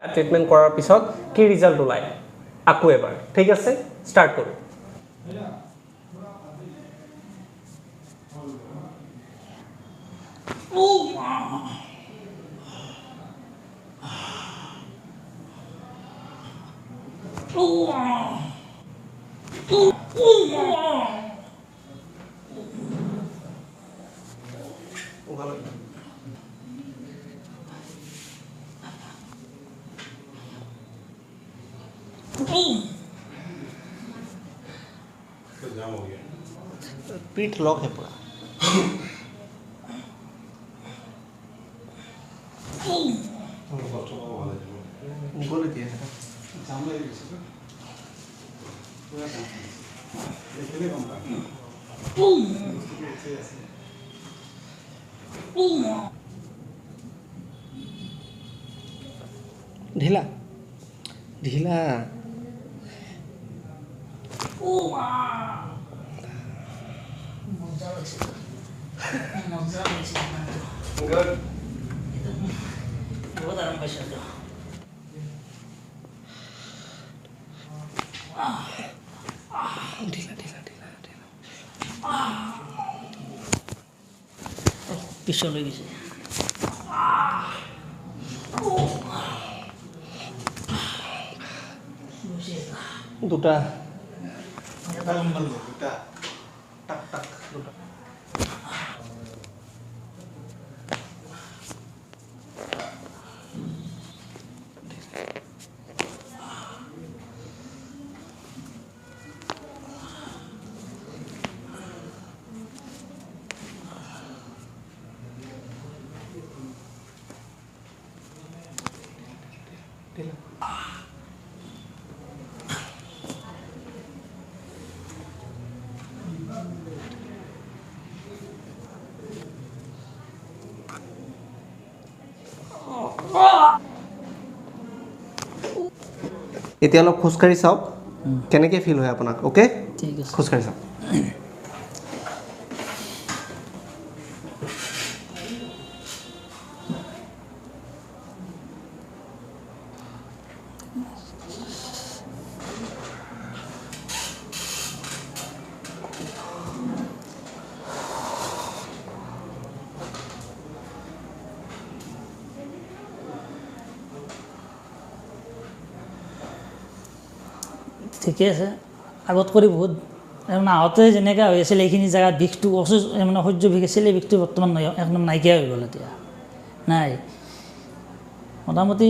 treatment কৰাৰ পিছত কি ৰিজাল্ট ওলায় আকৌ এবাৰ ঠিক আছে ষ্টাৰ্ট কৰোঁ पीठ लॉक है पूरा बोल दिया ढीला ढीला बहुत आराम का शब्द ढीला ढीला ढीला ढीला पिछले गए দুটা এতিয়া অলপ খোজকাঢ়ি চাওক কেনেকৈ ফিল হয় আপোনাক ওকে ठीक है খোজকাঢ়ি চাওক ঠিকে আছে আগত কৰি বহুত আহোঁতে যেনেকৈ হৈ আছিল এইখিনি জেগাত বিষটো মানে সহ্য বিষ আছিল এই বিষটো বৰ্তমান একদম নাইকিয়া হৈ গ'ল এতিয়া নাই মোটামুটি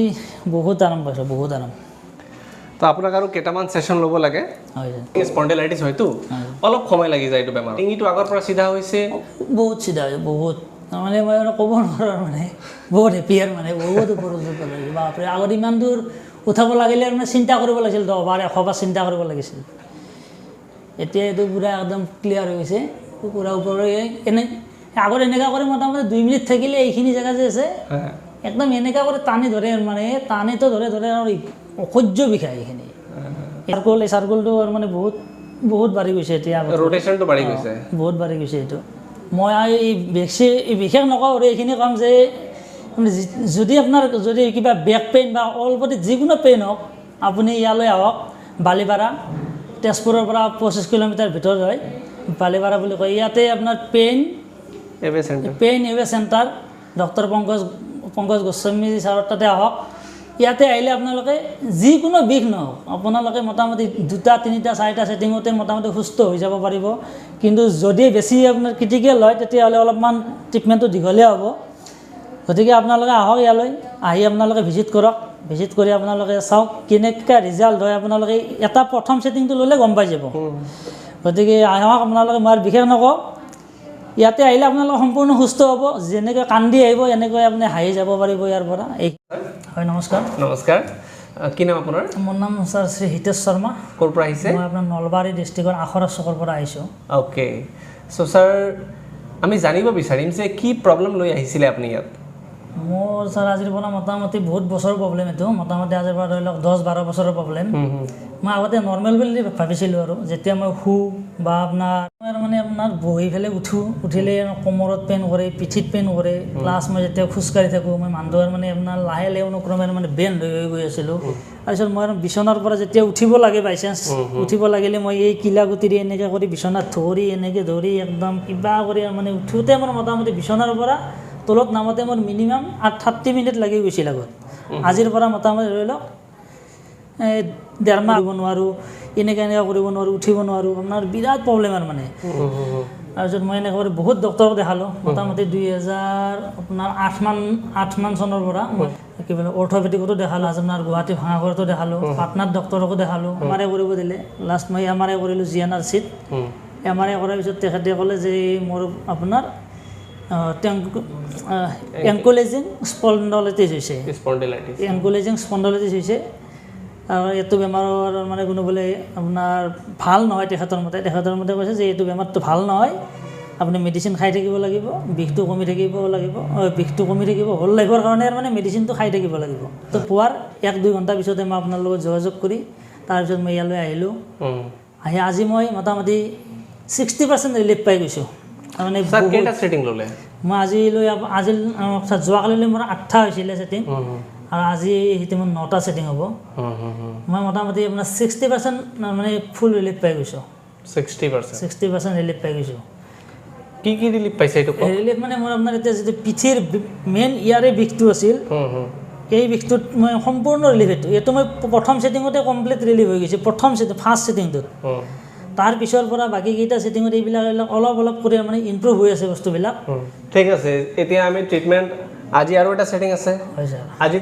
বহুত আৰাম পাইছোঁ বহুত আৰাম তো আপোনাক আৰু কেইটামান ছেশ্যন ল'ব লাগে হয় স্পণ্ডেলাইটিছ হয়তো অলপ সময় লাগি যায় এইটো বেমাৰ ডিঙিটো আগৰ পৰা চিধা হৈছে বহুত চিধা হৈছে বহুত মানে মই ক'ব নোৱাৰোঁ মানে বহুত হেপিয়াৰ মানে বহুত ওপৰলৈ লাগিছে বাপৰে আগত ইমান দূৰ উঠাব লাগিলে মানে চিন্তা কৰিব লাগিছিল 10 বাৰ 100 বাৰ চিন্তা কৰিব লাগিছিল এতিয়া এইটো পূৰা একদম ক্লিয়াৰ হৈ গৈছে পূৰা ওপৰলৈ এনে আগত এনেকুৱা কৰি মোটামুটি 2 মিনিট থাকিলে এইখিনি জেগা যে আছে একদম এনেকুৱা কৰি টানি ধৰে মানে টানিটো ধৰে আৰু অসহ্য বিষায় এইখিনি চাৰ্কলটো মানে বহুত বহুত বাঢ়ি গৈছে এতিয়া ৰোটেশ্যনটো বাঢ়ি গৈছে বহুত বাঢ়ি গৈছে এইটো মই এই বিশেষ নকওঁ আৰু এইখিনি কাম যে যদি আপোনাৰ যদি কিবা বেক পেইন বা অল বডি যিকোনো পেইন হওক আপুনি ইয়ালৈ আহক বালিপাৰা তেজপুৰৰ পৰা 25 কিলোমিটাৰ ভিতৰত হয় বালিপাৰা বুলি কয় ইয়াতে আপোনাৰ pain away centre doctor Pankaj Goswami ছাৰৰ তাতে আহক ইয়াতে আহিলে আপোনালোকে যিকোনো বিষ নহওক আপোনালোকে মোটামুটি 2টা 3টা 4টা ছেটিঙতে মোটামুটি সুস্থ হৈ যাব পাৰিব কিন্তু যদি বেছি আপোনাৰ ক্ৰিটিকেল হয় তেতিয়াহ'লে অলপমান ট্ৰিটমেণ্টটো দীঘলীয়া হ'ব গতিকে আপোনালোকে আহক ইয়ালৈ আহি আপোনালোকে ভিজিট কৰক ভিজিট কৰি আপোনালোকে চাওক কেনেকুৱা ৰিজাল্ট হয় আপোনালোকে এটা প্ৰথম ছেটিংটো ল'লে গম পাই যাব গতিকে আহক আপোনালোকে মই বিশেষ নকওঁ ইয়াতে আহিলে আপোনালোক সম্পূৰ্ণ সুস্থ হ'ব যেনেকৈ কান্দি আহিব এনেকৈ আপুনি হাঁহি যাব পাৰিব ইয়াৰ পৰা এই হয় নমস্কাৰ নমস্কাৰ কি নাম আপোনাৰ মোৰ নাম ছাৰ শ্ৰী হিতেশ শৰ্মা ক'ৰ পৰা আহিছে মই আপোনাৰ নলবাৰী ডিষ্ট্ৰিক্টৰ আখৰা চকৰ পৰা আহিছোঁ অ'কে চ' ছাৰ আমি জানিব বিচাৰিম যে কি প্ৰব্লেম লৈ আহিছিলে আপুনি ইয়াত মোৰ ছাৰ আজিৰ পৰা মোটামুটি বহুত বছৰৰ প্ৰব্লেম এইটো মোটামুটি আজিৰ পৰা ধৰি লওক 10-12 বছৰৰ প্ৰব্লেম মই আগতে নৰ্মেল বুলি ভাবিছিলোঁ আৰু যেতিয়া মই বা আপোনাৰ মানে আপোনাৰ বহি পেলাই উঠিলে কোমৰত পেইন কৰে পিঠিত পেইন কৰে প্লাছ মই যেতিয়া খোজকাঢ়ি থাকোঁ মই মানুহৰ মানে আপোনাৰ লাহে অনুক্ৰমে মানে বেণ্ড হৈ গৈ আছিলোঁ তাৰপিছত মই বিচনাৰ পৰা যেতিয়া উঠিব লাগে বাই চান্স উঠিব লাগিলে মই এই কিলাগুটিৰে এনেকৈ কৰি বিচনাত এনেকৈ ধৰি একদম কিবা কৰি মানে উঠোঁতে মোৰ মোটামুটি বিচনাৰ পৰা তলত নামতে মোৰ মিনিমাম 30 মিনিট লাগি গৈছিল আগত আজিৰ পৰা মোটামুটি ধৰি লওক 1.5 মাহ কৰিব নোৱাৰোঁ এনেকৈ কৰিব নোৱাৰোঁ উঠিব নোৱাৰোঁ আপোনাৰ বিৰাট প্ৰব্লেম আৰু মানে তাৰপিছত মই এনেকৈ কৰি বহুত ডক্টৰক দেখালোঁ মোটামুটি 2008 মান চনৰ পৰা কি বোলে অৰ্থপেডিকতো দেখালোঁ আপোনাৰ গুৱাহাটী ভাঙাঘৰতো দেখালোঁ পাটনাত ডক্টৰকো দেখালোঁ MRI কৰিব দিলে লাষ্ট মই MRI কৰিলোঁ GNRCত MRI কৰাৰ পিছত তেখেতে ক'লে যে মোৰ আপোনাৰ এংকোলেজিং স্পণ্ডলাইটিছ হৈছে এংকোলেজিং স্পণ্ডলাইটিছ হৈছে আৰু এইটো বেমাৰৰ মানে কোনো বোলে আপোনাৰ ভাল নহয় তেখেতৰ মতে কৈছে যে এইটো বেমাৰটো ভাল নহয় আপুনি মেডিচিন খাই থাকিব লাগিব বিষটো কমি থাকিব হোল লাইফৰ কাৰণে মানে মেডিচিনটো খাই থাকিব লাগিব তো পুৱাৰ 1-2 ঘণ্টা পিছতে মই আপোনাৰ লগত যোগাযোগ কৰি তাৰপিছত মই ইয়ালৈ আহিলোঁ আজি মই মোটামুটি 60% ৰিলিফ পাই গৈছোঁ মানে কেইটা ছেটিং ল'লে মই আজি যোৱাকালিলৈ মোৰ 8টা হৈছিলে ছেটিং আৰু আজি সেইটো মোৰ 9টা ছেটিং হ'ব মই মোটামুটি আপোনাৰ 60% মানে ফুল ৰিলিফ পাই গৈছোঁ 60% ৰিলিফ পাই গৈছোঁ কি ৰিলিফ পাইছে এইটো ৰিলিফ মানে মোৰ আপোনাৰ এতিয়া যিটো পিঠিৰ মেইন ইয়াৰে বিষটো আছিল এই বিষটোত মই সম্পূৰ্ণ ৰিলিফ এইটো মই প্ৰথম ছেটিঙতে কমপ্লিট ৰিলিফ হৈ গৈছে ফাৰ্ষ্ট ছেটিংটোত তাৰ পিছৰ পৰা বাকী কেইটা ছেটিঙত এইবিলাক অলপ কৰি মানে ইমপ্ৰুভ হৈ আছে বস্তুবিলাক ঠিক আছে এতিয়া আমি ট্ৰিটমেণ্ট আজি আৰু এটা ছেটিং আছে হয় ছাৰ আজি